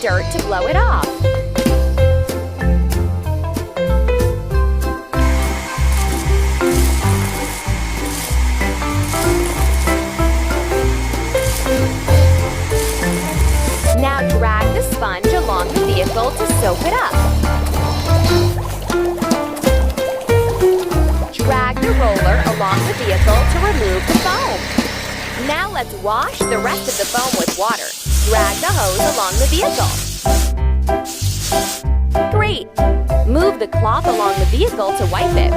dirt to blow it off. Now drag the sponge along the vehicle to soak it up. Drag the roller along the vehicle to remove the foam. Now let's wash the rest of the foam with water. Drag the hose along the vehicle. Great! Move the cloth along the vehicle to wipe it.